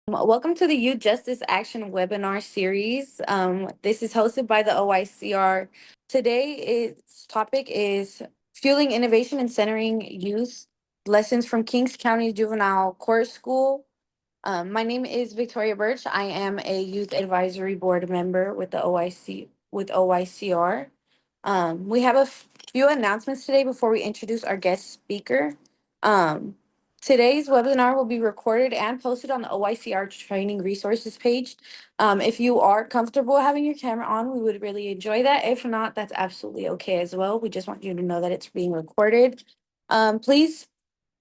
Welcome to the Youth Justice Action webinar series. This is hosted by the OYCR. Today, its topic is Fueling Innovation and Centering Youth, Lessons from Kings County Juvenile Court School. My name is Victoria Birch. I am a Youth Advisory Board member with the OYCR. We have a few announcements today before we introduce our guest speaker. Um, Today's webinar will be recorded and posted on the OYCR training resources page. If you are comfortable having your camera on, we would really enjoy that. If not, that's absolutely okay as well. We just want you to know that it's being recorded. Please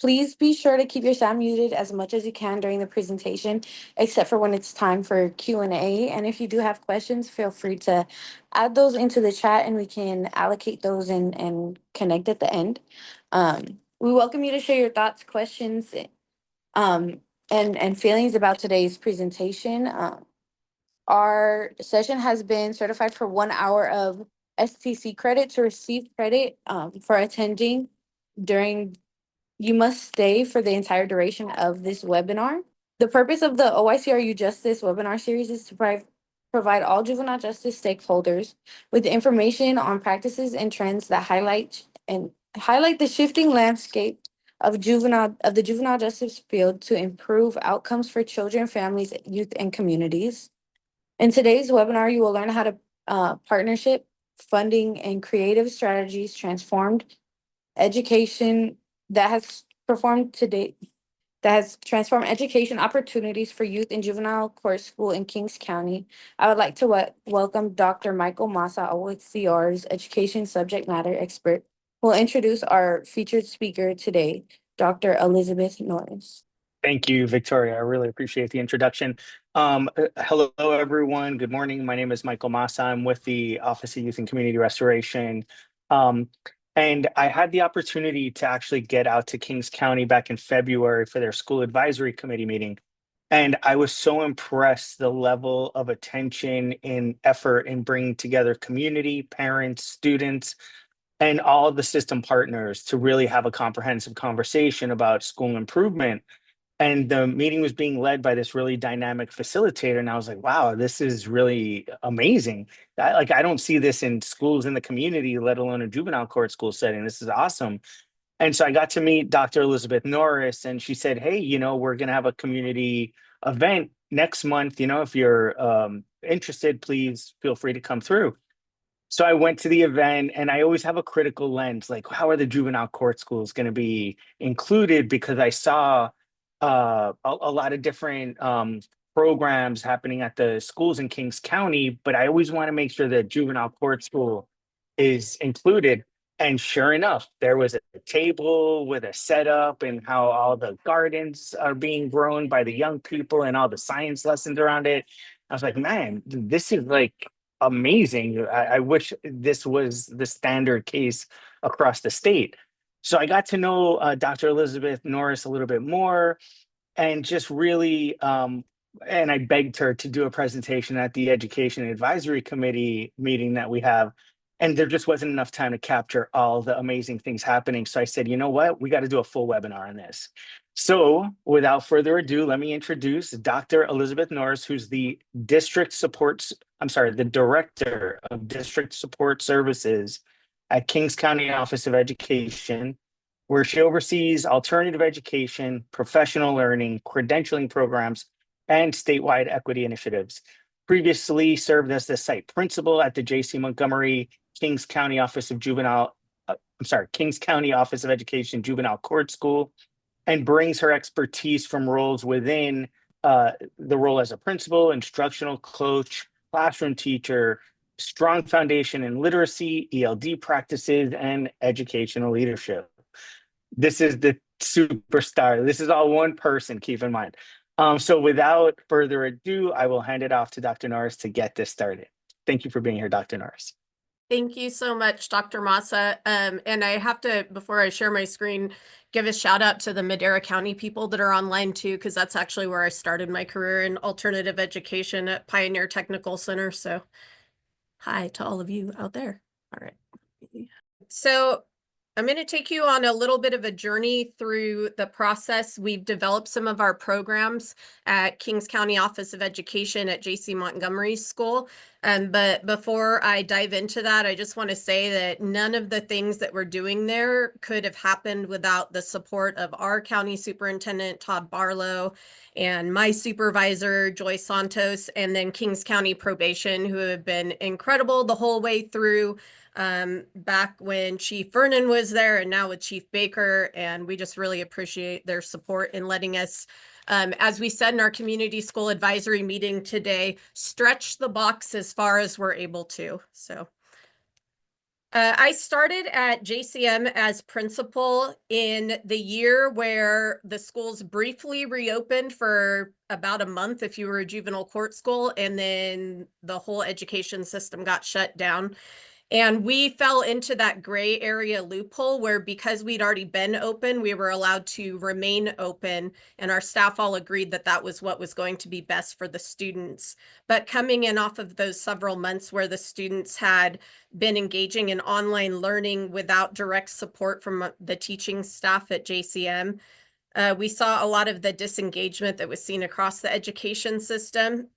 be sure to keep your sound muted as much as you can during the presentation, except for when it's time for Q&A. And if you do have questions, feel free to add those into the chat and we can allocate those and connect at the end. We welcome you to share your thoughts, questions, um, and feelings about today's presentation. Our session has been certified for 1 hour of STC credit. To receive credit for attending during, you must stay for the entire duration of this webinar. The purpose of the OYCRU Justice webinar series is to provide all juvenile justice stakeholders with information on practices and trends that highlight the shifting landscape of the juvenile justice field to improve outcomes for children, families, youth, and communities. In today's webinar, you will learn how to partnership, funding, and creative strategies transformed education that has performed to date that has transformed education opportunities for youth in juvenile court school in Kings County. I would like to welcome Dr. Michael Massa, OYCR's education subject matter expert, who will introduce our featured speaker today, Dr. Elizabeth Norris. Thank you, Victoria. I really appreciate the introduction. Hello, everyone. Good morning. My name is Michael Massa. I'm with the Office of Youth and Community Restoration. And I had the opportunity to actually get out to Kings County back in February for their school advisory committee meeting. And I was so impressed the level of attention and effort in bringing together community, parents, students, and all of the system partners to really have a comprehensive conversation about school improvement. And the meeting was being led by this really dynamic facilitator. And I was like, wow, this is really amazing. I don't see this in schools in the community, let alone a juvenile court school setting. This is awesome. And so I got to meet Dr. Elizabeth Norris, and she said, hey, we're going to have a community event next month. If you're interested, please feel free to come through. So I went to the event, and I always have a critical lens, like how are the juvenile court schools going to be included? Because I saw a lot of different programs happening at the schools in Kings County, but I always want to make sure that juvenile court school is included. And sure enough, there was a table with a setup and how all the gardens are being grown by the young people and all the science lessons around it. I was like, man, this is like amazing. I wish this was the standard case across the state. So I got to know Dr. Elizabeth Norris a little bit more, and just really, and I begged her to do a presentation at the Education Advisory Committee meeting that we have. And there just wasn't enough time to capture all the amazing things happening. So I said, you know what, we got to do a full webinar on this. So without further ado, let me introduce Dr. Elizabeth Norris, who's the the Director of District Support Services at Kings County Office of Education, where she oversees alternative education, professional learning, credentialing programs, and statewide equity initiatives. Previously served as the site principal at the J.C. Montgomery Kings County Office of Education Juvenile Court School, and brings her expertise from roles within the role as a principal, instructional coach, classroom teacher, strong foundation in literacy, ELD practices, and educational leadership. This is the superstar. This is all one person, keep in mind. So without further ado, I will hand it off to Dr. Norris to get this started. Thank you for being here, Dr. Norris. Thank you so much, Dr. Massa. And I have to, before I share my screen, give a shout out to the Madera County people that are online too, because that's actually where I started my career in alternative education at Pioneer Technical Center. So hi to all of you out there. All right. So I'm going to take you on a little bit of a journey through the process. We've developed some of our programs at Kings County Office of Education at J.C. Montgomery School. But before I dive into that, I just want to say that none of the things that we're doing there could have happened without the support of our county superintendent, Todd Barlow, and my supervisor, Joy Santos, and then Kings County Probation, who have been incredible the whole way through, back when Chief Vernon was there and now with Chief Baker. And we just really appreciate their support in letting us, as we said in our community school advisory meeting today, stretch the box as far as we're able to. So I started at JCM as principal in the year where the schools briefly reopened for about a month if you were a juvenile court school, and then the whole education system got shut down. And we fell into that gray area loophole where, because we'd already been open, we were allowed to remain open, and our staff all agreed that that was what was going to be best for the students. But coming in off of those several months where the students had been engaging in online learning without direct support from the teaching staff at JCM, we saw a lot of the disengagement that was seen across the education system.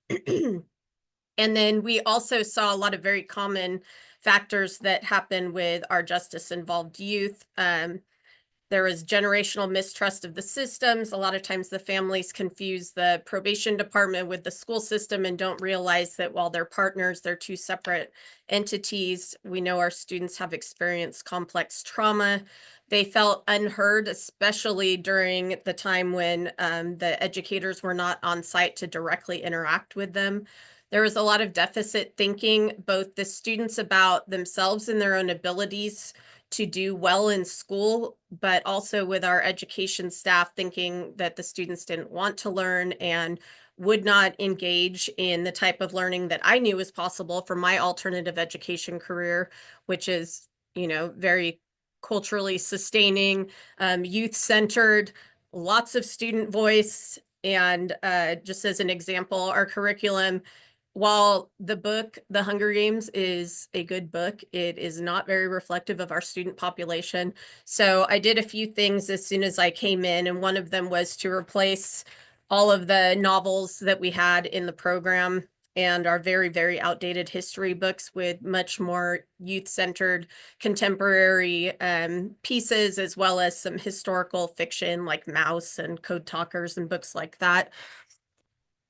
And then we also saw a lot of very common factors that happen with our justice-involved youth. There was generational mistrust of the systems. A lot of times the families confuse the probation department with the school system and don't realize that while they're partners, they're two separate entities. We know our students have experienced complex trauma. They felt unheard, especially during the time when the educators were not on site to directly interact with them. There was a lot of deficit thinking, both the students about themselves and their own abilities to do well in school, but also with our education staff thinking that the students didn't want to learn and would not engage in the type of learning that I knew was possible for my alternative education career, which is, you know, very culturally sustaining, youth-centered, lots of student voice. And just as an example, our curriculum, while the book, The Hunger Games, is a good book, it is not very reflective of our student population. So I did a few things as soon as I came in, and one of them was to replace all of the novels that we had in the program and our very, very outdated history books with much more youth-centered contemporary pieces, as well as some historical fiction like Mouse and Code Talkers and books like that.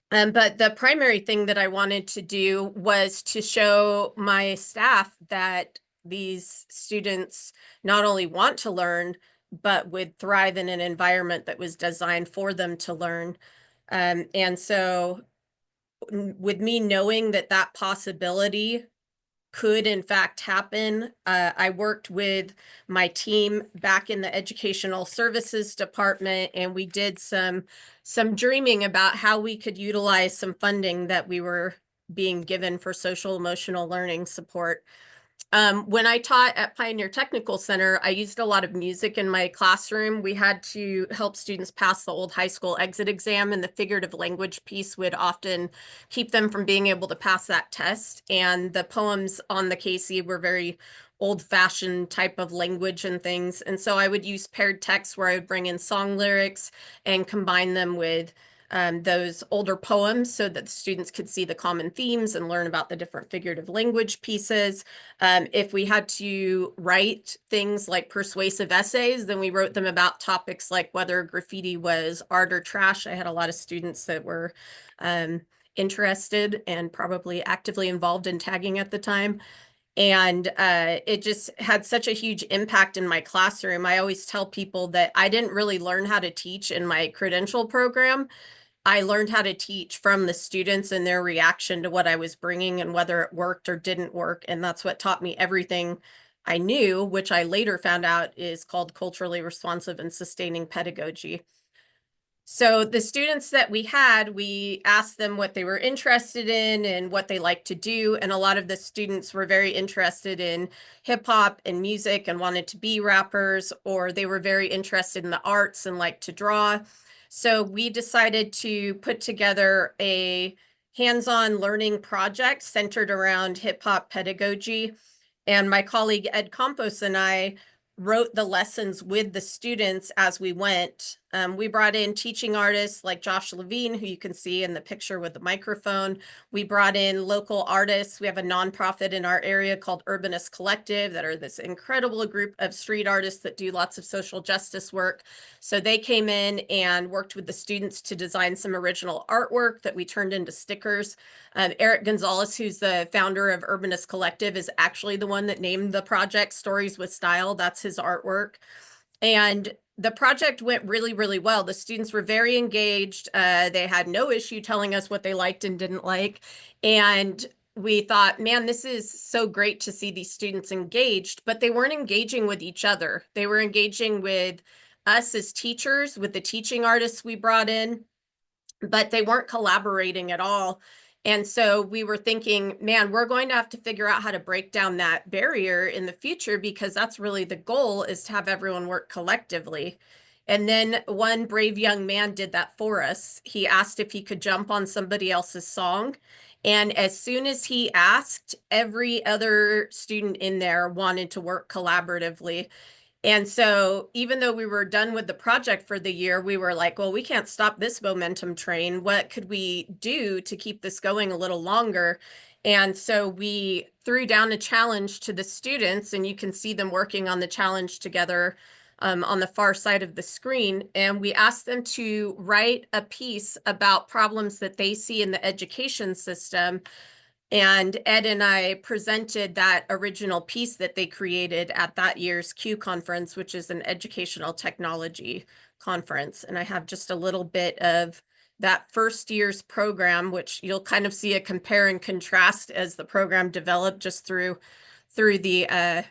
But the primary thing that I wanted to do was to show my staff that these students not only want to learn, but would thrive in an environment that was designed for them to learn. And so with me knowing that that possibility could in fact happen, I worked with my team back in the educational services department, and we did some dreaming about how we could utilize some funding that we were being given for social emotional learning support. When I taught at Pioneer Technical Center, I used a lot of music in my classroom. We had to help students pass the old high school exit exam, and the figurative language piece would often keep them from being able to pass that test. And the poems on the KC were very old-fashioned type of language and things. And so I would use paired text where I would bring in song lyrics and combine them with those older poems so that the students could see the common themes and learn about the different figurative language pieces. If we had to write things like persuasive essays, then we wrote them about topics like whether graffiti was art or trash. I had a lot of students that were interested and probably actively involved in tagging at the time. And it just had such a huge impact in my classroom. I always tell people that I didn't really learn how to teach in my credential program. I learned how to teach from the students and their reaction to what I was bringing and whether it worked or didn't work. And that's what taught me everything I knew, which I later found out is called culturally responsive and sustaining pedagogy. So the students that we had, we asked them what they were interested in and what they liked to do. And a lot of the students were very interested in hip hop and music and wanted to be rappers, or they were very interested in the arts and liked to draw. So we decided to put together a hands-on learning project centered around hip hop pedagogy. And my colleague Ed Campos and I wrote the lessons with the students as we went. We brought in teaching artists like Josh Levine, who you can see in the picture with the microphone. We brought in local artists. We have a nonprofit in our area called Urbanist Collective that are this incredible group of street artists that do lots of social justice work. So they came in and worked with the students to design some original artwork that we turned into stickers. Eric Gonzalez, who's the founder of Urbanist Collective, is actually the one that named the project Stories with Style. That's his artwork. And the project went really, really well. The students were very engaged. They had no issue telling us what they liked and didn't like. And we thought, man, this is so great to see these students engaged, but they weren't engaging with each other. They were engaging with us as teachers, with the teaching artists we brought in, but they weren't collaborating at all. And so we were thinking, man, we're going to have to figure out how to break down that barrier in the future, because that's really the goal, is to have everyone work collectively. And then one brave young man did that for us. He asked if he could jump on somebody else's song. And as soon as he asked, every other student in there wanted to work collaboratively. And so even though we were done with the project for the year, we were like, well, we can't stop this momentum train. What could we do to keep this going a little longer? And so we threw down a challenge to the students, and you can see them working on the challenge together on the far side of the screen. And we asked them to write a piece about problems that they see in the education system. And Ed and I presented that original piece that they created at that year's Q conference, which is an educational technology conference. And I have just a little bit of that first year's program, which you'll kind of see a compare and contrast as the program developed just through the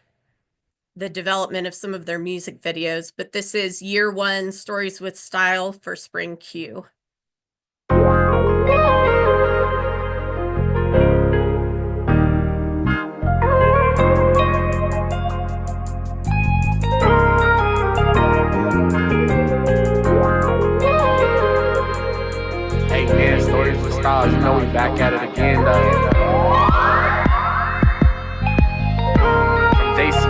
development of some of their music videos. But this is year one, Stories with Style for Spring Q. Stars, you know we back at it again though. From Jason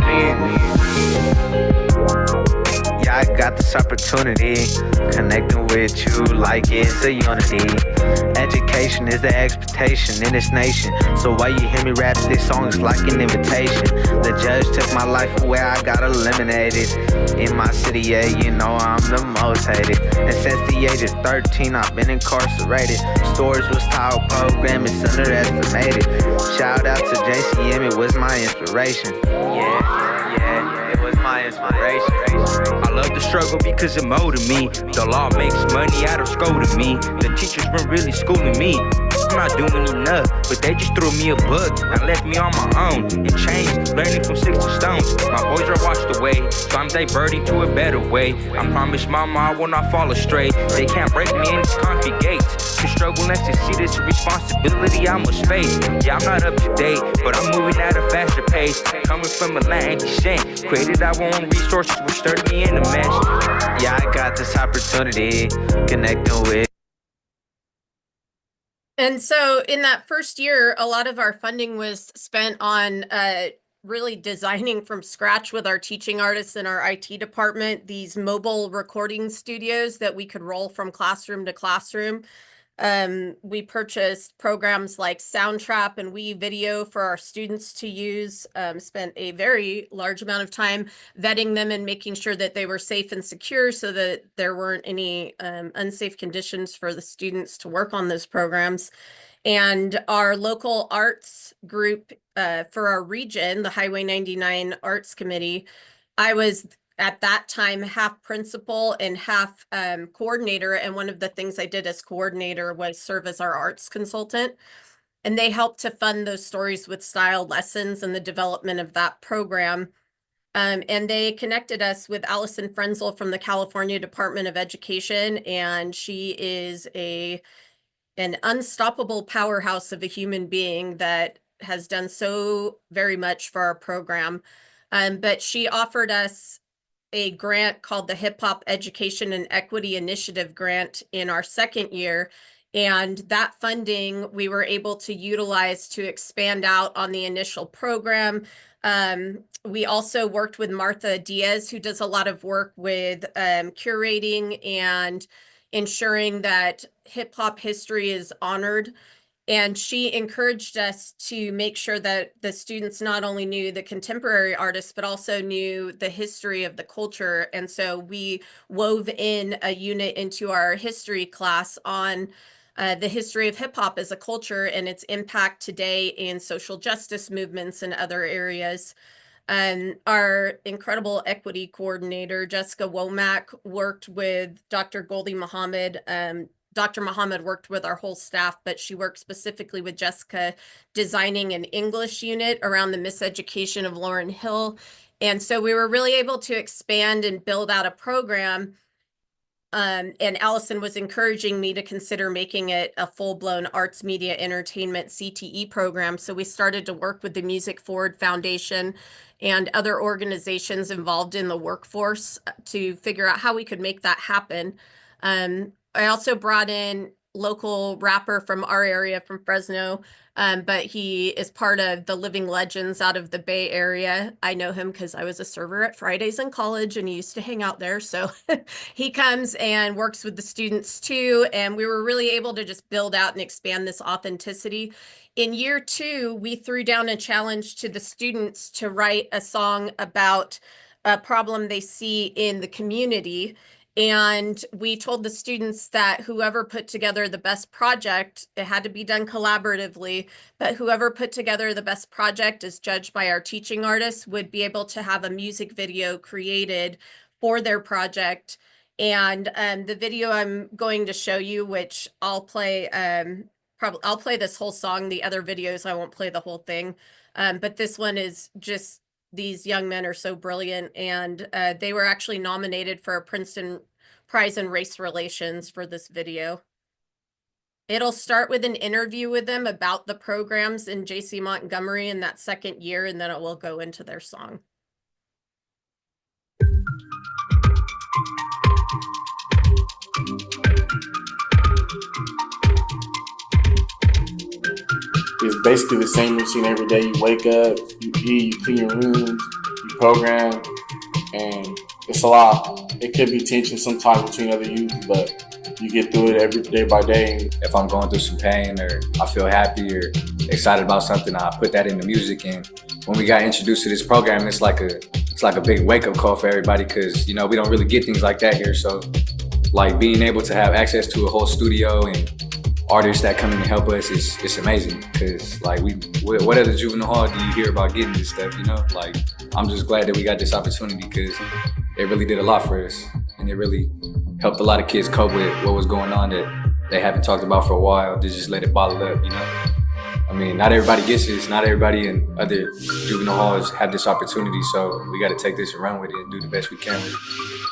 Yeah, I got this opportunity, connecting with you like it's a unity. Education is the expectation in this nation, so why you hear me rap this song, it's like an invitation. The judge took my life away, I got eliminated. In my city, yeah, you know I'm the most hated. And since the age of 13, I've been incarcerated. Stories with Style program is underestimated. Shout out to JCM, it was my inspiration. Yeah, it was my inspiration. I love the struggle because it molded me. The law makes money out of scolding me. The teachers weren't really schooling me. I'm not doing enough, but they just threw me a book and left me on my own. It changed, learning from 60 stones. My boys are washed away, so I'm diverting to a better way. I promise mama I will not fall astray. They can't break me in these concrete gates. To struggle and succeed is a responsibility I must face. Yeah, I'm not up to date, but I'm moving at a faster pace. Coming from a land descent, created our own resources which stirred me in the mesh. Yeah, I got this opportunity, connecting with. And so in that first year, a lot of our funding was spent on really designing from scratch with our teaching artists and our IT department these mobile recording studios that we could roll from classroom to classroom. We purchased programs like Soundtrap and WeVideo for our students to use, spent a very large amount of time vetting them and making sure that they were safe and secure so that there weren't any unsafe conditions for the students to work on those programs. And our local arts group for our region, the Highway 99 Arts Committee, I was at that time half principal and half coordinator. And one of the things I did as coordinator was serve as our arts consultant. And they helped to fund those Stories with Style lessons and the development of that program. And they connected us with Allison Frenzel from the California Department of Education. And she is an unstoppable powerhouse of a human being that has done so very much for our program. But she offered us a grant called the Hip Hop Education and Equity Initiative Grant in our second year. And that funding we were able to utilize to expand out on the initial program. We also worked with Martha Diaz, who does a lot of work with curating and ensuring that hip hop history is honored. And she encouraged us to make sure that the students not only knew the contemporary artists, but also knew the history of the culture. And so we wove in a unit into our history class on the history of hip hop as a culture and its impact today in social justice movements and other areas. Our incredible equity coordinator, Jessica Womack, worked with Dr. Goldie Muhammad. Dr. Muhammad worked with our whole staff, but she worked specifically with Jessica designing an English unit around the miseducation of Lauryn Hill. And so we were really able to expand and build out a program. And Allison was encouraging me to consider making it a full-blown arts media entertainment CTE program. So we started to work with the Music Forward Foundation and other organizations involved in the workforce to figure out how we could make that happen. I also brought in local rapper from our area, from Fresno, but he is part of the Living Legends out of the Bay Area. I know him because I was a server at Fridays in college and he used to hang out there. So he comes and works with the students too. And we were really able to just build out and expand this authenticity. In year 2, we threw down a challenge to the students to write a song about a problem they see in the community. And we told the students that whoever put together the best project, it had to be done collaboratively, but whoever put together the best project as judged by our teaching artists would be able to have a music video created for their project. And the video I'm going to show you, which I'll play, I'll play this whole song. The other videos, I won't play the whole thing. But this one is just, these young men are so brilliant, and they were actually nominated for a Princeton Prize in Race Relations for this video. It'll start with an interview with them about the programs in JC Montgomery in that second year, and then it will go into their song. It's basically the same routine every day. You wake up, you eat, you clean your rooms, you program, and it's a lot. It could be tension sometimes between other youth, but you get through it every day by day. If I'm going through some pain or I feel happy or excited about something, I put that into music. And when we got introduced to this program, it's like a big wake-up call for everybody, because we don't really get things like that here. So like being able to have access to a whole studio and artists that come in and help us it's amazing, because like what other juvenile hall do you hear about getting this stuff, like I'm just glad that we got this opportunity, because it really did a lot for us, and it really helped a lot of kids cope with what was going on that they haven't talked about for a while. They just let it bottle up, I mean, not everybody gets this, not everybody in other juvenile halls have this opportunity, so we got to take this and run with it and do the best we can with it.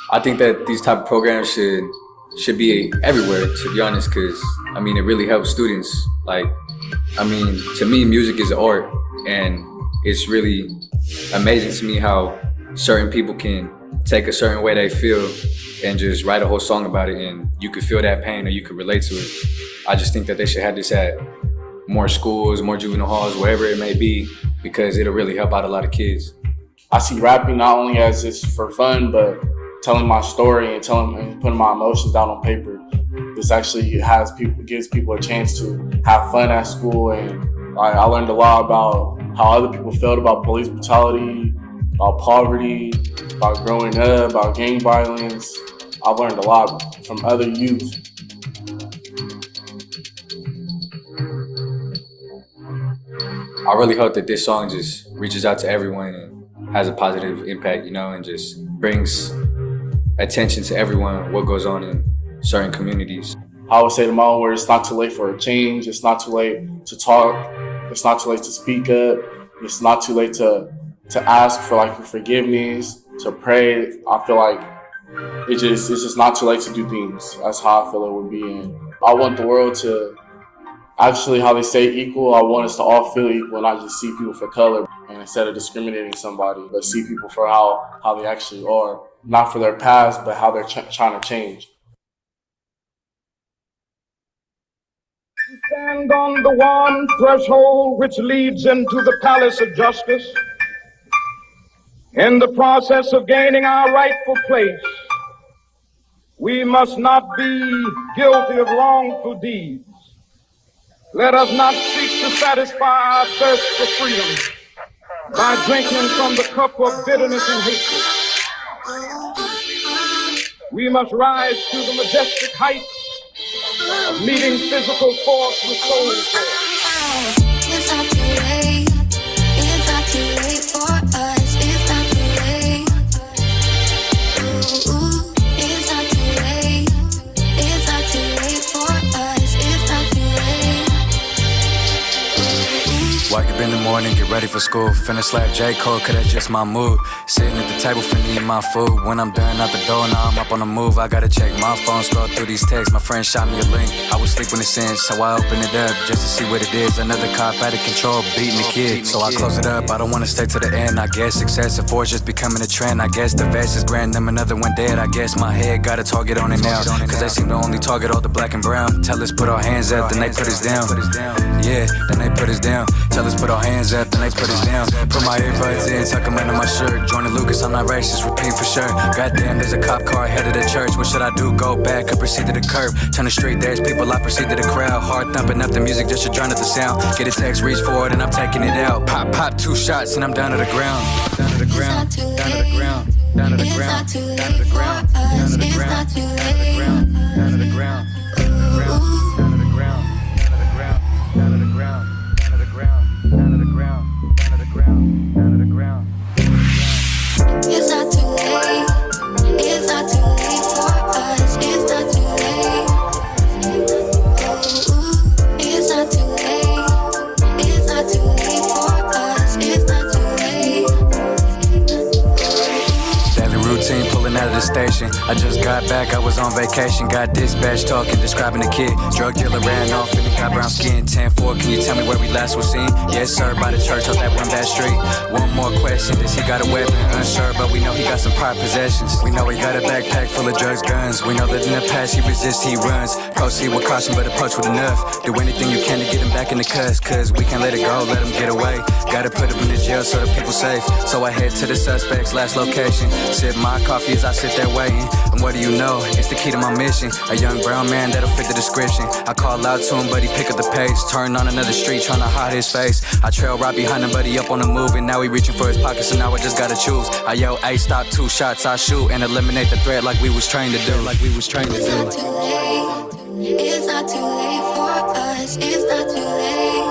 I think that these type of programs should be everywhere, to be honest, because I mean, it really helps students. Like, I mean, to me, music is art, and it's really amazing to me how certain people can take a certain way they feel and just write a whole song about it, and you could feel that pain or you could relate to it. I just think that they should have this at more schools, more juvenile halls, wherever it may be, because it'll really help out a lot of kids. I see rapping not only as just for fun, but telling my story and putting my emotions down on paper. This actually gives people a chance to have fun at school, and I learned a lot about how other people felt about police brutality, about poverty, about growing up, about gang violence. I've learned a lot from other youth. I really hope that this song just reaches out to everyone and has a positive impact, and just brings attention to everyone, what goes on in certain communities. I would say to my own words, it's not too late for a change. It's not too late to talk. It's not too late to speak up. It's not too late to ask for forgiveness, to pray. I feel like it's just not too late to do things. That's how I feel it would be. And I want the world to actually, how they say equal, I want us to all feel equal and not just see people for color. And instead of discriminating somebody, but see people for how they actually are. Not for their past, but how they're trying to change. Stand on the warm threshold which leads into the palace of justice. In the process of gaining our rightful place, we must not be guilty of wrongful deeds. Let us not seek to satisfy our thirst for freedom by drinking from the cup of bitterness and hatred. We must rise to the majestic heights of meeting physical force with soul force. It's not too late. It's not too late for us. It's not too late. Ooh, it's not too late. It's not too late for us. It's not too late. Wake up in the morning, get ready for school. Finna slap J. Cole, cause that's just my mood. Sitting at the table, finna eat my food. When I'm done out the door, now I'm up on the move. I gotta check my phone, scroll through these texts. My friend shot me a link. I was sleeping in sin, so I opened it up just to see what it is. Another cop out of control, beating the kid. So I close it up, I don't wanna stay to the end. I guess success and force just becoming a trend. I guess the vest is grand, them another one dead. I guess my head got a target on it now, cause they seem to only target all the black and brown. Tell us put our hands up, then they put us down. Yeah, then they put us down. Tell us put our hands up, then they put us down. Put my earbuds in, tuck them under my shirt. Join the Lucas, I'm not racist, repeat for sure. Goddamn, there's a cop car headed to church. What should I do? Go back or proceed to the curb? Turn the street, there's people, I proceed to the crowd. Heart thumping up the music just to drown out the sound. Get a text, reach for it, and I'm taking it out. Pop, pop, 2 shots, and I'm down to the ground. Down to the ground, down to the ground, down to the ground, down to the ground, down to the ground, down to the ground, down to the ground, down to the ground, down to the ground, down to the ground, down to the ground, down to the ground, down to the ground, down to the ground. It's not too late. It's not too late for us. It's not too late. Ooh, it's not too late. It's not too late for us. It's not too late. Daily routine, pulling out of the station. I just got back, I was on vacation. Got dispatch talking, describing the kid. Drug dealer ran off and he got brown skin. 10-4, can you tell me where we last was seen? Yes sir, by the church on that one bad street. One more question, does he got a weapon? Unsure, but we know he got some prior possessions. We know he got a backpack full of drugs, guns. We know that in the past he resists, he runs. Proceed with caution, but approach with enough. Do anything you can to get him back in the cuss, cause we can't let it go, let him get away. Gotta put him in the jail so the people safe. So I head to the suspect's last location. Sip my coffee as I sit there waiting. And what do you know? It's the key to my mission. A young brown man that'll fit the description. I call out to him, but he pick up the pace. Turn on another street, trying to hide his face. I trail right behind him, but he up on the move. And now he reaching for his pocket, so now I just gotta choose. I yell, hey, stop, 2 shots, I shoot. And eliminate the threat like we was trained to do. Like we was trained to do. It's not too late. It's not too late for us. It's not too late.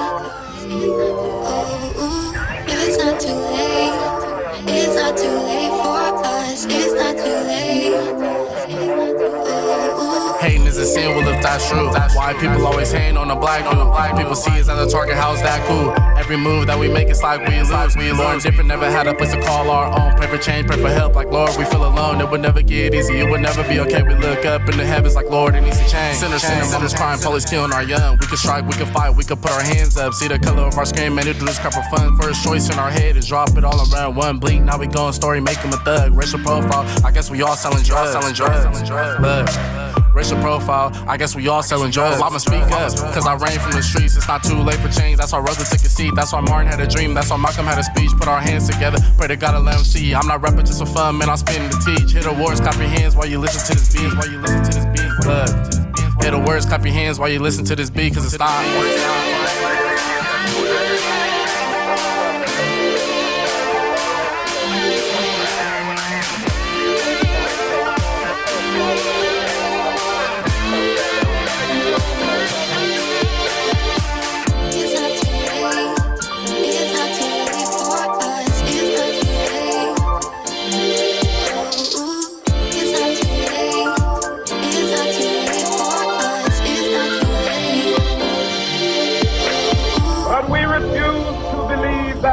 Ooh, it's not too late. It's not too late for us. It's not too late. Hating is a sin, well if that's true. Why people always hating on the black dude? People see us as a target, how's that cool? Every move that we make, it's like we lose. We learn different, never had a place to call our own. Pray for change, pray for help, like Lord, we feel alone. It would never get easy, it would never be okay. We look up in the heavens like Lord, it needs to change. Sinners, sinners crying, police killing our young. We can strike, we can fight, we can put our hands up. See the color of our screen, man, to do this crap for fun. First choice in our head is drop it all around one blink. Now we going story, make him a thug. Racial profile, I guess we all selling drugs. Look. Racial profile, I guess we all selling drugs. I'ma speak up, cause I reign from the streets. It's not too late for change, that's why Rosa took a seat. That's why Martin had a dream, that's why Malcolm had a speech. Put our hands together, pray to God to let him see. I'm not rapping just for fun, man, I'm spitting to teach. Hit the words, clap your hands while you listen to this beat. Look, hit the words, clap your hands while you listen to this beat, cause it's not.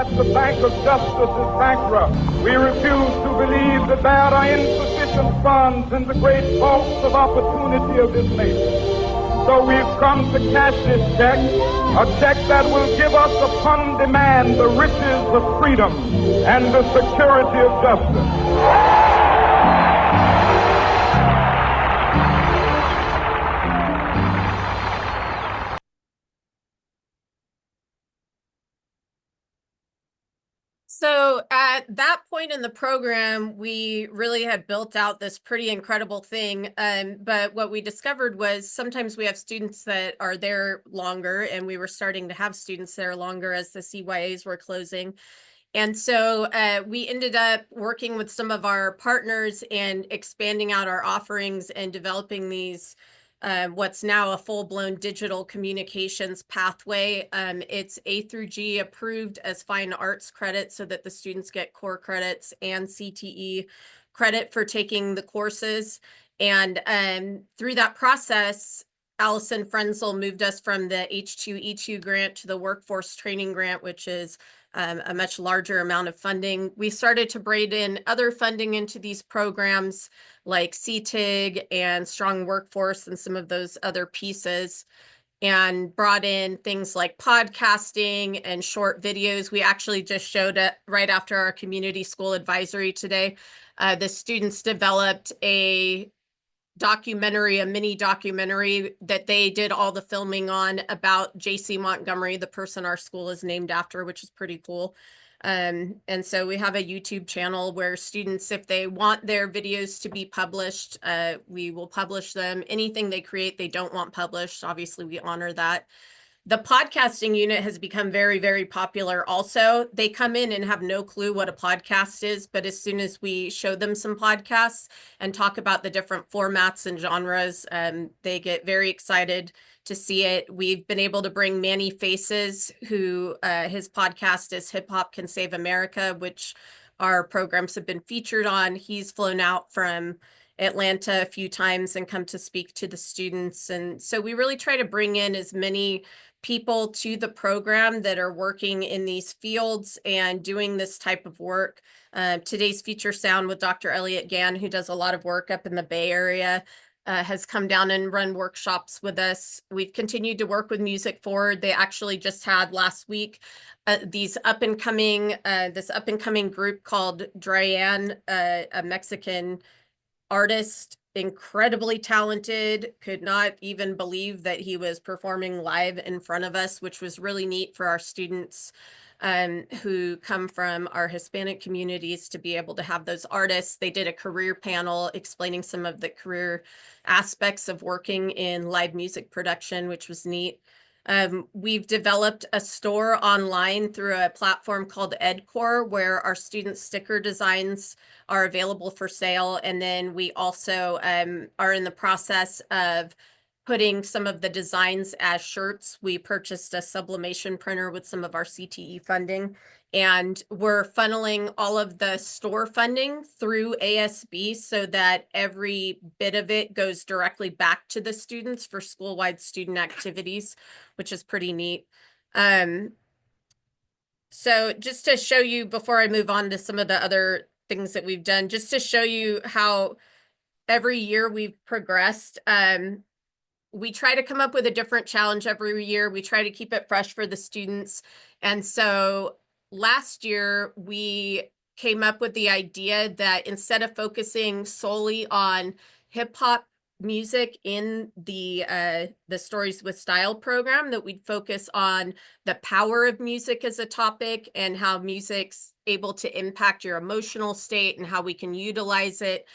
The bank of justice is bankrupt. We refuse to believe that there are insufficient funds in the great vaults of opportunity of this nation. So we've come to cash this check, a check that will give us upon demand the riches of freedom and the security of justice. point in the program, we really had built out this pretty incredible thing. But what we discovered was sometimes we have students that are there longer, and we were starting to have students there longer as the CYAs were closing. And so we ended up working with some of our partners and expanding out our offerings and developing these what's now a full-blown digital communications pathway. It's A through G approved as fine arts credit so that the students get core credits and CTE credit for taking the courses. And through that process, Allison Frenzel moved us from the H2E2 grant to the workforce training grant, which is a much larger amount of funding. We started to braid in other funding into these programs like CTIG and Strong Workforce and some of those other pieces, and brought in things like podcasting and short videos. We actually just showed it right after our community school advisory today. The students developed a mini documentary that they did all the filming on about J.C. Montgomery, the person our school is named after, which is pretty cool. And so we have a YouTube channel where students, if they want their videos to be published, we will publish them. Anything they create they don't want published, obviously we honor that. The podcasting unit has become very, very popular also. They come in and have no clue what a podcast is, but as soon as we show them some podcasts and talk about the different formats and genres, they get very excited to see it. We've been able to bring Manny Faces, who his podcast is Hip Hop Can Save America, which our programs have been featured on. He's flown out from Atlanta a few times and come to speak to the students. And so we really try to bring in as many people to the program that are working in these fields and doing this type of work. Today's feature sound with Dr. Elliot Gann, who does a lot of work up in the Bay Area, has come down and run workshops with us. We've continued to work with Music Forward. They actually just had last week this up and coming group called Dryan, a Mexican artist, incredibly talented. Could not even believe that he was performing live in front of us, which was really neat for our students who come from our Hispanic communities to be able to have those artists. They did a career panel explaining some of the career aspects of working in live music production, which was neat. We've developed a store online through a platform called EdCore, where our student sticker designs are available for sale. And then we also are in the process of putting some of the designs as shirts. We purchased a sublimation printer with some of our CTE funding, and we're funneling all of the store funding through ASB so that every bit of it goes directly back to the students for school-wide student activities, which is pretty neat. So just to show you, before I move on to some of the other things that we've done, just to show you how every year we've progressed. We try to come up with a different challenge every year. We try to keep it fresh for the students. And so last year we came up with the idea that instead of focusing solely on hip hop music in the Stories with Style program, that we'd focus on the power of music as a topic and how music's able to impact your emotional state and how we can utilize it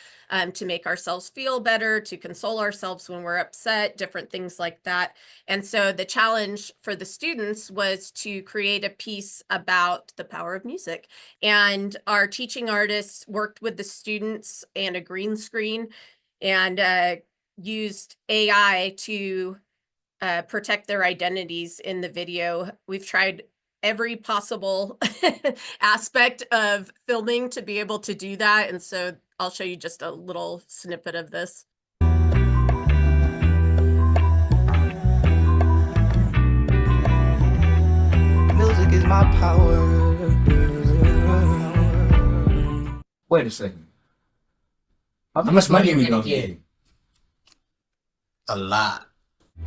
to make ourselves feel better, to console ourselves when we're upset, different things like that. And so the challenge for the students was to create a piece about the power of music. And our teaching artists worked with the students and a green screen and used AI to protect their identities in the video. We've tried every possible aspect of filming to be able to do that. And so I'll show you just a little snippet of this. Music is my power. Wait a second. How much money are we gonna get? A lot.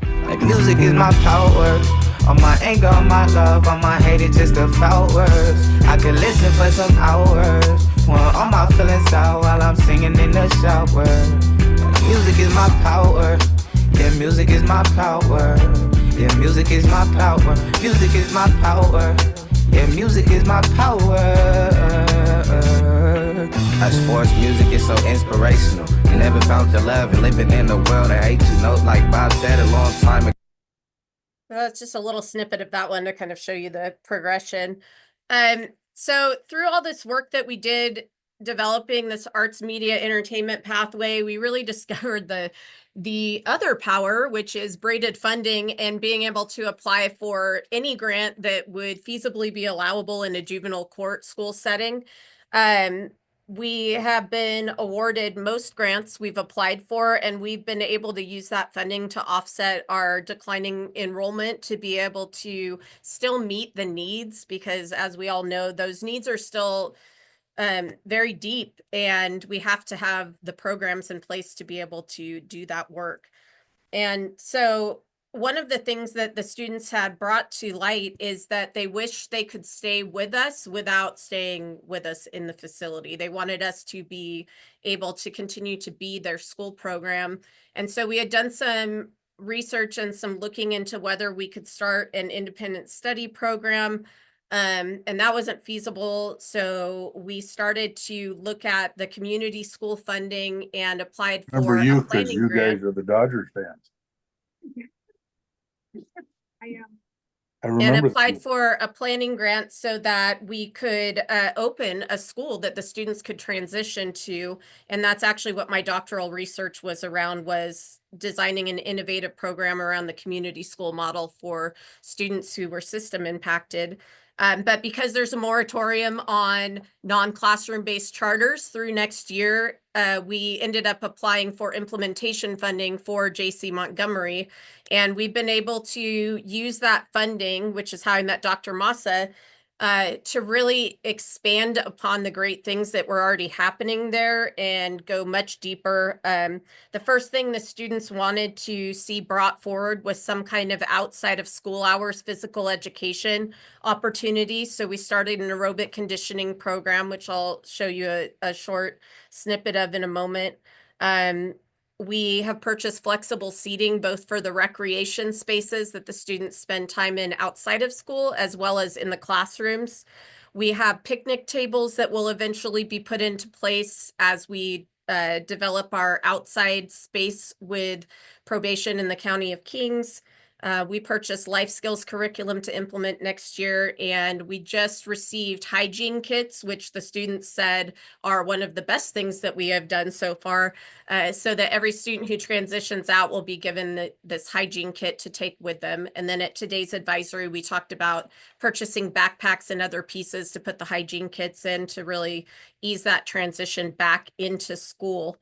Like music is my power. All my anger, all my love, all my hate, it's just a foul words. I could listen for some hours. Want all my feelings out while I'm singing in the shower. Like music is my power. Yeah, music is my power. Yeah, music is my power. Music is my power. Yeah, music is my power. As force music is so inspirational. You never found the love and living in a world of hate. You know, like Bob said a long time ago. That's just a little snippet of that one to kind of show you the progression. So through all this work that we did developing this arts media entertainment pathway, we really discovered the other power, which is braided funding and being able to apply for any grant that would feasibly be allowable in a juvenile court school setting. We have been awarded most grants we've applied for, and we've been able to use that funding to offset our declining enrollment to be able to still meet the needs, because as we all know, those needs are still very deep, and we have to have the programs in place to be able to do that work. And so one of the things that the students had brought to light is that they wish they could stay with us without staying with us in the facility. They wanted us to be able to continue to be their school program. And so we had done some research and some looking into whether we could start an independent study program. And that wasn't feasible. So we started to look at the community school funding and applied for Remember a you, because planning you grant. guys are the Dodgers fans. I am. I And remember. applied for a planning grant so that we could open a school that the students could transition to. And that's actually what my doctoral research was around, was designing an innovative program around the community school model for students who were system impacted. But because there's a moratorium on non-classroom based charters through next year, we ended up applying for implementation funding for JC Montgomery. And we've been able to use that funding, which is how I met Dr. Massa, to really expand upon the great things that were already happening there and go much deeper. The first thing the students wanted to see brought forward was some kind of outside of school hours physical education opportunity. So we started an aerobic conditioning program, which I'll show you a short snippet of in a moment. We have purchased flexible seating, both for the recreation spaces that the students spend time in outside of school, as well as in the classrooms. We have picnic tables that will eventually be put into place as we develop our outside space with probation in the County of Kings. We purchased life skills curriculum to implement next year, and we just received hygiene kits, which the students said are one of the best things that we have done so far, so that every student who transitions out will be given this hygiene kit to take with them. And then at today's advisory, we talked about purchasing backpacks and other pieces to put the hygiene kits in to really ease that transition back into school.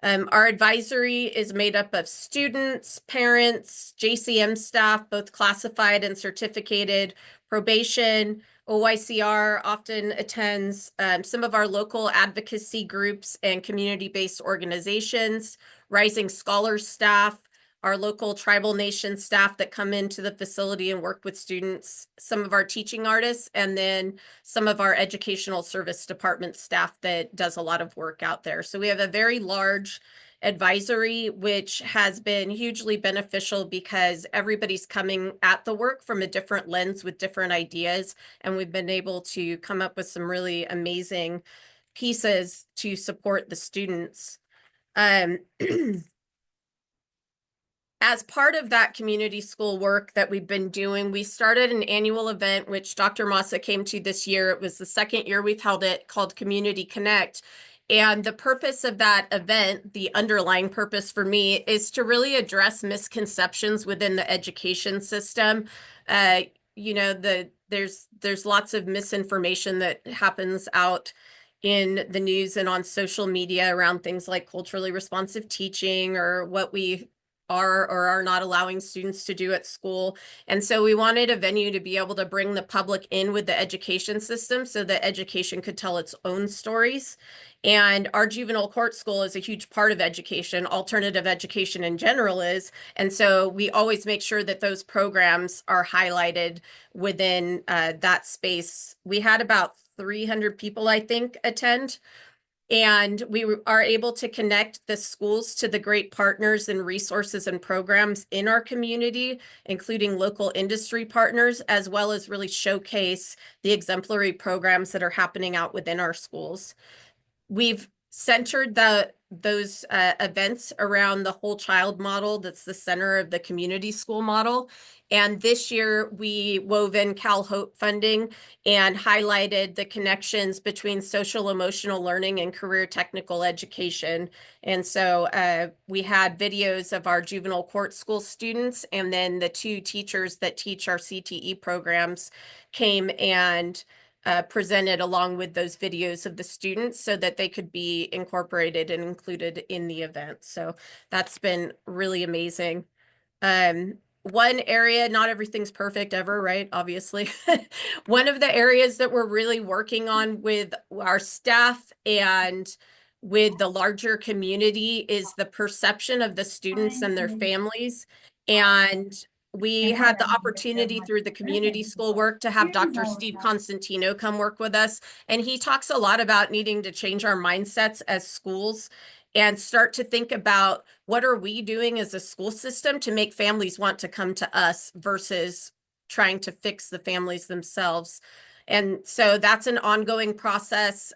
Our advisory is made up of students, parents, JCM staff, both classified and certificated, probation, OYCR often attends, some of our local advocacy groups and community-based organizations, Rising Scholars staff, our local tribal nation staff that come into the facility and work with students, some of our teaching artists, and then some of our educational service department staff that does a lot of work out there. So we have a very large advisory, which has been hugely beneficial because everybody's coming at the work from a different lens with different ideas. And we've been able to come up with some really amazing pieces to support the students. As part of that community school work that we've been doing, we started an annual event, which Dr. Massa came to this year. It was the second year we've held it, called Community Connect. And the purpose of that event, the underlying purpose for me, is to really address misconceptions within the education system. You know, there's lots of misinformation that happens out in the news and on social media around things like culturally responsive teaching, or what we are or are not allowing students to do at school. And so we wanted a venue to be able to bring the public in with the education system so that education could tell its own stories. And our juvenile court school is a huge part of education. Alternative education in general is. And so we always make sure that those programs are highlighted within that space. We had about 300 people, I think, attend. And we are able to connect the schools to the great partners and resources and programs in our community, including local industry partners, as well as really showcase the exemplary programs that are happening out within our schools. We've centered those events around the whole child model. That's the center of the community school model. And this year we wove in Cal Hope funding and highlighted the connections between social emotional learning and career technical education. And so we had videos of our juvenile court school students, and then the 2 teachers that teach our CTE programs came and presented along with those videos of the students so that they could be incorporated and included in the event. So that's been really amazing. One area, not everything's perfect ever, right? Obviously. One of the areas that we're really working on with our staff and with the larger community is the perception of the students and their families. And we had the opportunity through the community school work to have Dr. Steve Constantino come work with us. And he talks a lot about needing to change our mindsets as schools and start to think about what are we doing as a school system to make families want to come to us versus trying to fix the families themselves. And so that's an ongoing process.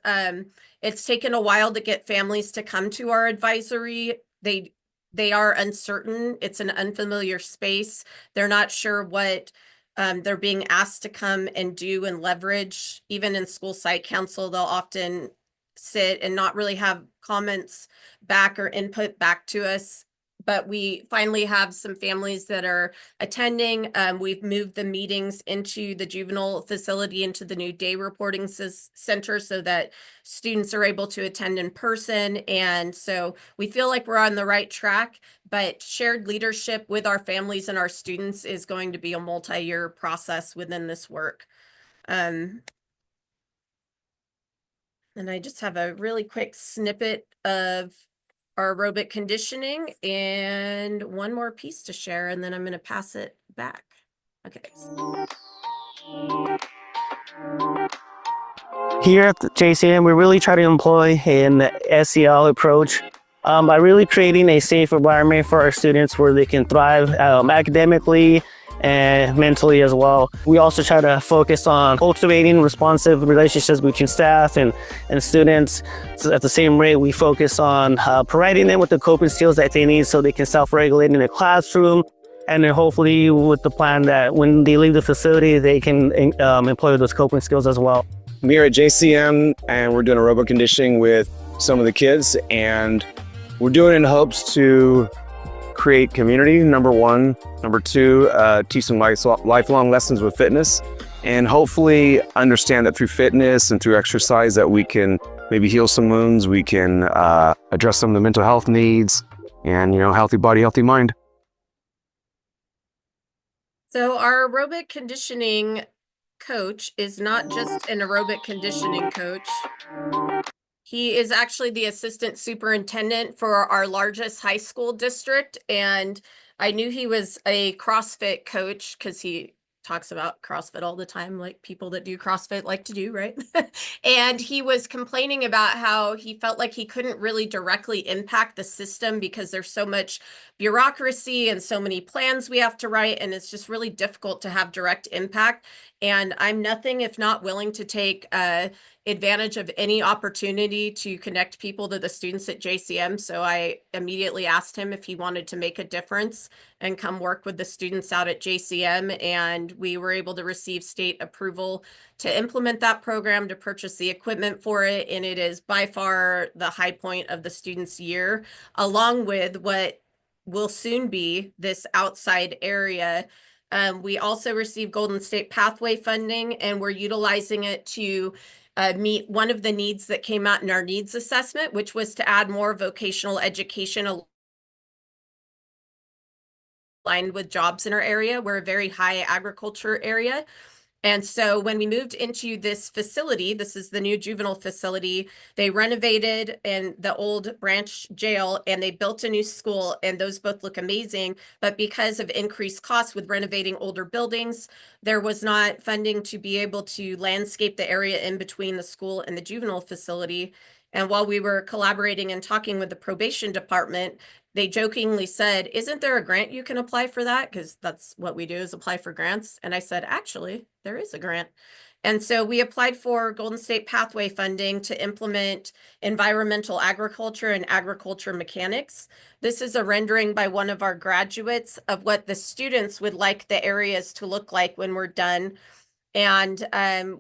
It's taken a while to get families to come to our advisory. They are uncertain. It's an unfamiliar space. They're not sure what they're being asked to come and do and leverage. Even in school site council, they'll often sit and not really have comments back or input back to us. But we finally have some families that are attending. We've moved the meetings into the juvenile facility, into the new day reporting center so that students are able to attend in person. And so we feel like we're on the right track, but shared leadership with our families and our students is going to be a multi-year process within this work. And I just have a really quick snippet of our aerobic conditioning and one more piece to share, and then I'm going to pass it back. Okay. Here at the JCM, we really try to employ an SEL approach by really creating a safe environment for our students where they can thrive academically and mentally as well. We also try to focus on cultivating responsive relationships between staff and students. So at the same rate, we focus on providing them with the coping skills that they need so they can self-regulate in the classroom. And then hopefully with the plan that when they leave the facility, they can employ those coping skills as well. I'm here at JCM and we're doing aerobic conditioning with some of the kids, and we're doing it in hopes to create community, number one. Number two, teach some lifelong lessons with fitness, and hopefully understand that through fitness and through exercise that we can maybe heal some wounds, we can address some of the mental health needs, and healthy body, healthy mind. So our aerobic conditioning coach is not just an aerobic conditioning coach. He is actually the assistant superintendent for our largest high school district. And I knew he was a CrossFit coach because he talks about CrossFit all the time, like people that do CrossFit like to do, right? And he was complaining about how he felt like he couldn't really directly impact the system because there's so much bureaucracy and so many plans we have to write, and it's just really difficult to have direct impact. And I'm nothing if not willing to take advantage of any opportunity to connect people to the students at JCM. So I immediately asked him if he wanted to make a difference and come work with the students out at JCM. And we were able to receive state approval to implement that program, to purchase the equipment for it. And it is by far the high point of the students' year, along with what will soon be this outside area. We also received Golden State Pathway funding, and we're utilizing it to meet one of the needs that came out in our needs assessment, which was to add more vocational education aligned with jobs in our area. We're a very high agriculture area. And so when we moved into this facility, this is the new juvenile facility, they renovated in the old branch jail and they built a new school, and those both look amazing. But because of increased costs with renovating older buildings, there was not funding to be able to landscape the area in between the school and the juvenile facility. And while we were collaborating and talking with the probation department, they jokingly said, "Isn't there a grant you can apply for that?" Because that's what we do, is apply for grants. And I said, "Actually, there is a grant." And so we applied for Golden State Pathway funding to implement environmental agriculture and agriculture mechanics. This is a rendering by one of our graduates of what the students would like the areas to look like when we're done. And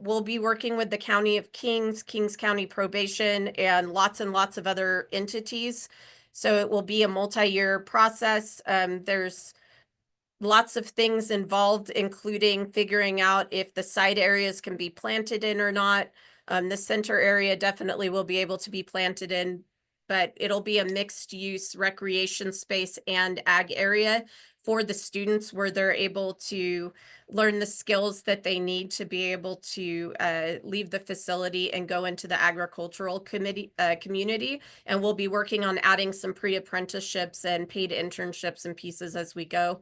we'll be working with the County of Kings, Kings County Probation, and lots of other entities. So it will be a multi-year process. There's lots of things involved, including figuring out if the side areas can be planted in or not. The center area definitely will be able to be planted in, but it'll be a mixed use recreation space and ag area for the students, where they're able to learn the skills that they need to be able to leave the facility and go into the agricultural community. And we'll be working on adding some pre-apprenticeships and paid internships and pieces as we go.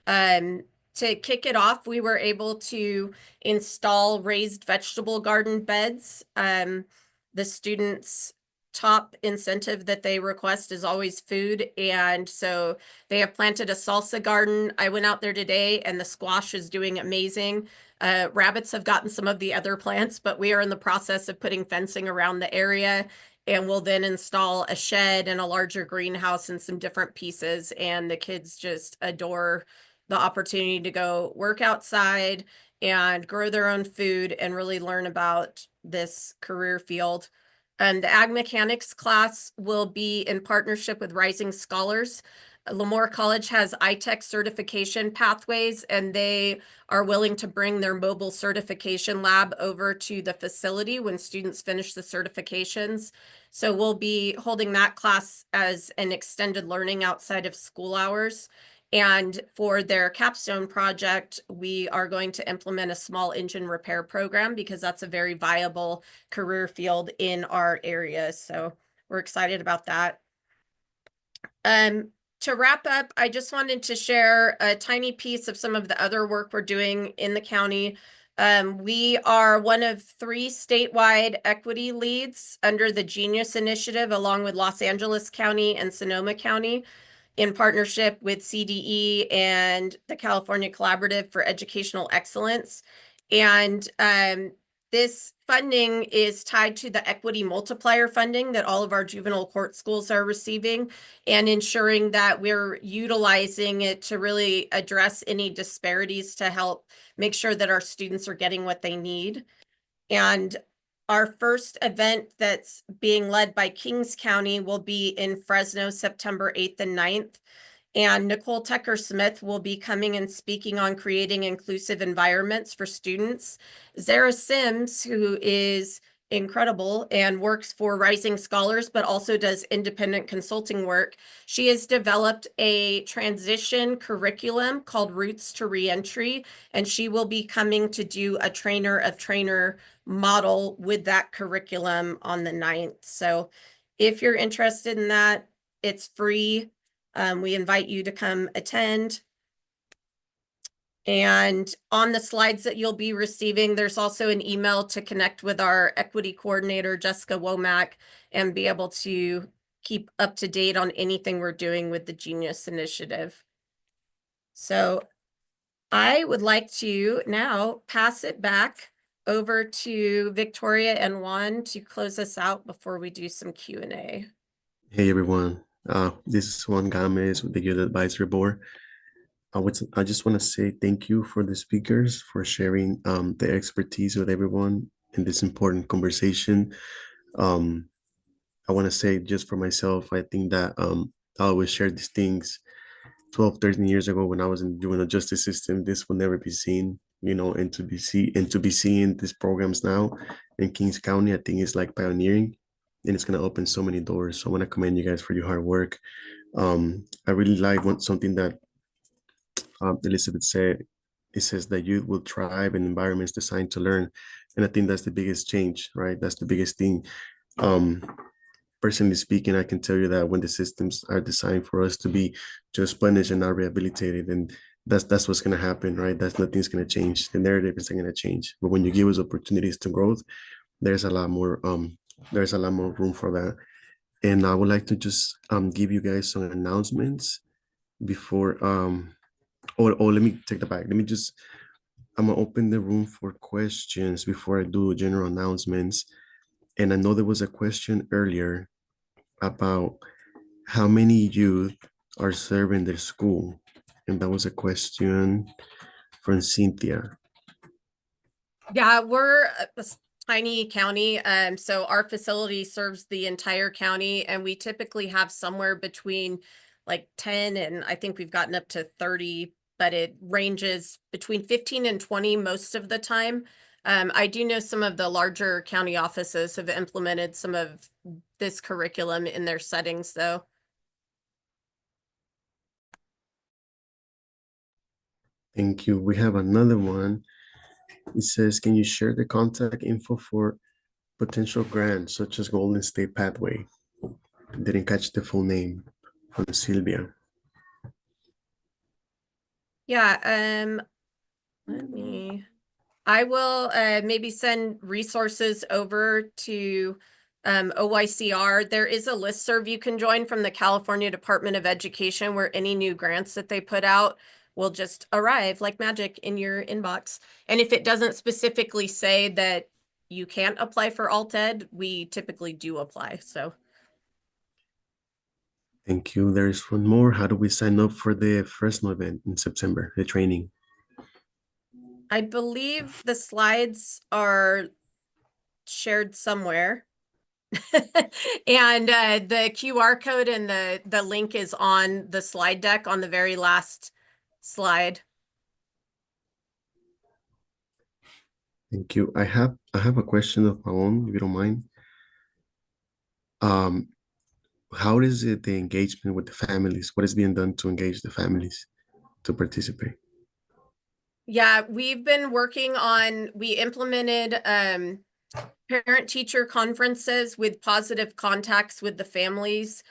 To kick it off, we were able to install raised vegetable garden beds. The students' top incentive that they request is always food. And so they have planted a salsa garden. I went out there today and the squash is doing amazing. Rabbits have gotten some of the other plants, but we are in the process of putting fencing around the area. And we'll then install a shed and a larger greenhouse and some different pieces. And the kids just adore the opportunity to go work outside and grow their own food and really learn about this career field. And the ag mechanics class will be in partnership with Rising Scholars. Lemoore College has ITech certification pathways, and they are willing to bring their mobile certification lab over to the facility when students finish the certifications. So we'll be holding that class as an extended learning outside of school hours. And for their capstone project, we are going to implement a small engine repair program, because that's a very viable career field in our area. So we're excited about that. To wrap up, I just wanted to share a tiny piece of some of the other work we're doing in the county. We are one of 3 statewide equity leads under the Genius Initiative, along with Los Angeles County and Sonoma County, in partnership with CDE and the California Collaborative for Educational Excellence. And this funding is tied to the equity multiplier funding that all of our juvenile court schools are receiving, and ensuring that we're utilizing it to really address any disparities to help make sure that our students are getting what they need. And our first event that's being led by Kings County will be in Fresno, September 8th and 9th. And Nicole Tucker-Smith will be coming and speaking on creating inclusive environments for students. Zara Sims, who is incredible and works for Rising Scholars, but also does independent consulting work. She has developed a transition curriculum called Roots to Reentry, and she will be coming to do a trainer of trainer model with that curriculum on the 9th. So if you're interested in that, it's free. We invite you to come attend. And on the slides that you'll be receiving, there's also an email to connect with our equity coordinator, Jessica Womack, and be able to keep up to date on anything we're doing with the Genius Initiative. So I would like to now pass it back over to Victoria and Juan to close us out before we do some Q&A. Hey everyone, this is Juan Gomez with the Youth Advisory Board. I just want to say thank you for the speakers for sharing their expertise with everyone in this important conversation. I want to say just for myself, I think that I always shared these things 12, 13 years ago when I was in the juvenile justice system. This will never be seen, you know, and to be seeing these programs now in Kings County, I think it's like pioneering, and it's going to open so many doors. So I want to commend you guys for your hard work. I really like something that Elizabeth said. It says that youth will thrive in environments designed to learn. And I think that's the biggest change, right? That's the biggest thing. Personally speaking, I can tell you that when the systems are designed for us to be just punished and not rehabilitated, and that's what's going to happen, right? Nothing's going to change. The narrative isn't going to change. But when you give us opportunities to growth, there's a lot more there's a lot more room for that. And I would like to just give you guys some announcements before or let me take that back. Let me just I'm gonna open the room for questions before I do general announcements. And I know there was a question earlier about how many youth are serving their school. And that was a question from Cynthia. Yeah, we're a tiny county. So our facility serves the entire county, and we typically have somewhere between like 10 and I think we've gotten up to 30, but it ranges between 15 and 20 most of the time. I do know some of the larger county offices have implemented some of this curriculum in their settings, though. Thank you. We have another one. It says, can you share the contact info for potential grants such as Golden State Pathway? Didn't catch the full name from Sylvia. Yeah, I will maybe send resources over to OYCR. There is a listserv you can join from the California Department of Education where any new grants that they put out will just arrive like magic in your inbox. And if it doesn't specifically say that you can't apply for alt-ed, we typically do apply, so. Thank you. There's one more. How do we sign up for the Fresno event in September, the training? I believe the slides are shared somewhere. And the QR code and the link is on the slide deck on the very last slide. Thank you. I have a question of my own, if you don't mind. How is it the engagement with the families? What is being done to engage the families to participate? Yeah, we've been working on, we implemented parent-teacher conferences with positive contacts with the families.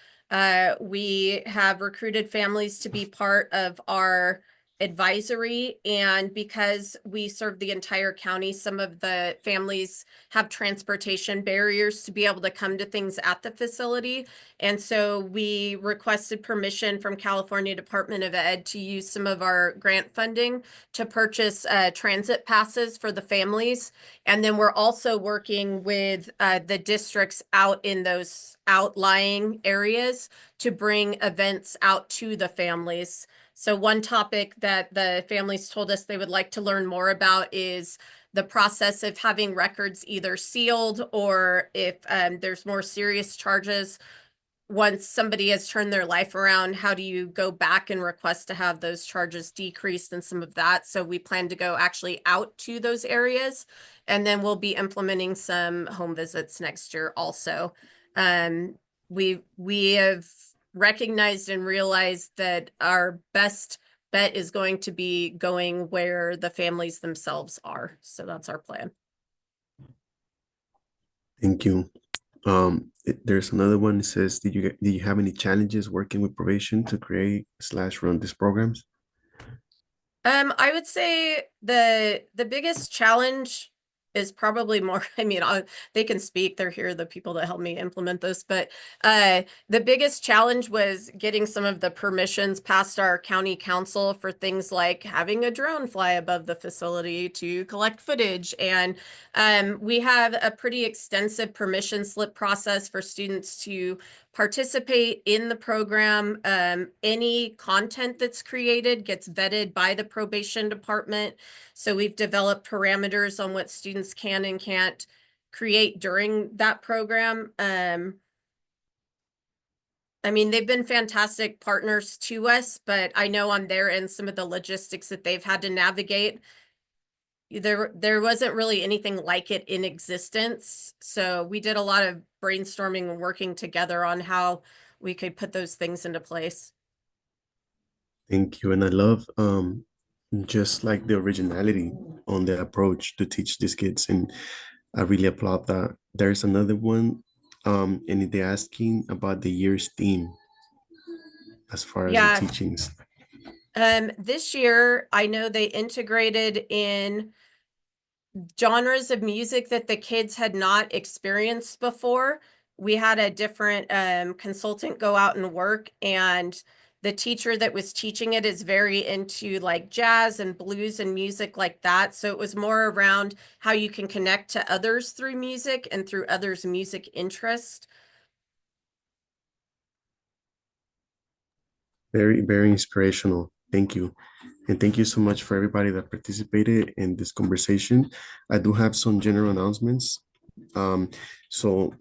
We have recruited families to be part of our advisory, and because we serve the entire county, some of the families have transportation barriers to be able to come to things at the facility. And so we requested permission from California Department of Ed to use some of our grant funding to purchase transit passes for the families. And then we're also working with the districts out in those outlying areas to bring events out to the families. So one topic that the families told us they would like to learn more about is the process of having records either sealed, or if there's more serious charges, once somebody has turned their life around, how do you go back and request to have those charges decreased and some of that? So we plan to go actually out to those areas, and then we'll be implementing some home visits next year also. We have recognized and realized that our best bet is going to be going where the families themselves are. So that's our plan. Thank you. There's another one that says, did you have any challenges working with probation to create / run these programs? I would say the biggest challenge is probably more, I mean, they can speak, they're here, the people that helped me implement this, but the biggest challenge was getting some of the permissions past our county council for things like having a drone fly above the facility to collect footage. And we have a pretty extensive permission slip process for students to participate in the program. Any content that's created gets vetted by the probation department. So we've developed parameters on what students can and can't create during that program. I mean, they've been fantastic partners to us, but I know on their end, some of the logistics that they've had to navigate, there wasn't really anything like it in existence. So we did a lot of brainstorming and working together on how we could put those things into place. Thank you. And I love just like the originality on the approach to teach these kids, and I really applaud that. There's another one, and they're asking about the year's theme as far as the teachings. This year, I know they integrated in genres of music that the kids had not experienced before. We had a different consultant go out and work, and the teacher that was teaching it is very into like jazz and blues and music like that. So it was more around how you can connect to others through music and through others' music interest. Very, very inspirational. Thank you. And thank you so much for everybody that participated in this conversation. I do have some general announcements. So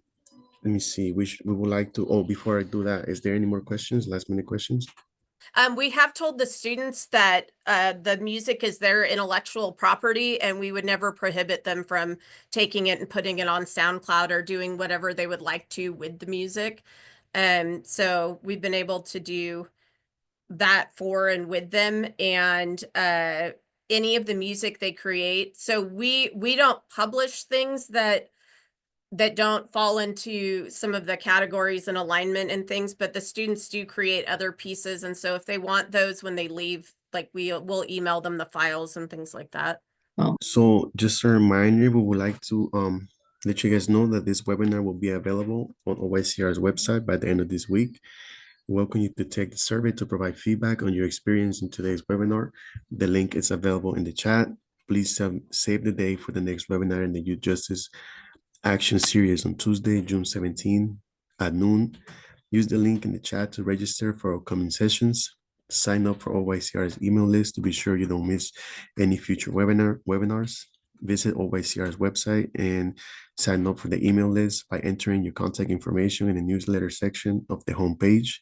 let me see. We would like to, oh, before I do that, is there any more questions, last minute questions? We have told the students that the music is their intellectual property, and we would never prohibit them from taking it and putting it on SoundCloud or doing whatever they would like to with the music. So we've been able to do that for and with them, and any of the music they create. So we don't publish things that don't fall into some of the categories and alignment and things, but the students do create other pieces. And so if they want those when they leave, like we'll email them the files and things like that. So just a reminder, we would like to let you guys know that this webinar will be available on OYCR's website by the end of this week. Welcome you to take the survey to provide feedback on your experience in today's webinar. The link is available in the chat. Please save the day for the next webinar in the Youth Justice Action Series on Tuesday, June 17 at noon. Use the link in the chat to register for upcoming sessions. Sign up for OYCR's email list to be sure you don't miss any future webinars. Visit OYCR's website and sign up for the email list by entering your contact information in the newsletter section of the homepage.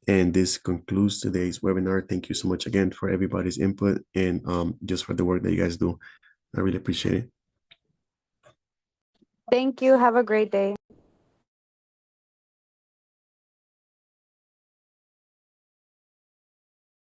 And this concludes today's webinar. Thank you so much again for everybody's input and just for the work that you guys do. I really appreciate it. Thank you. Have a great day.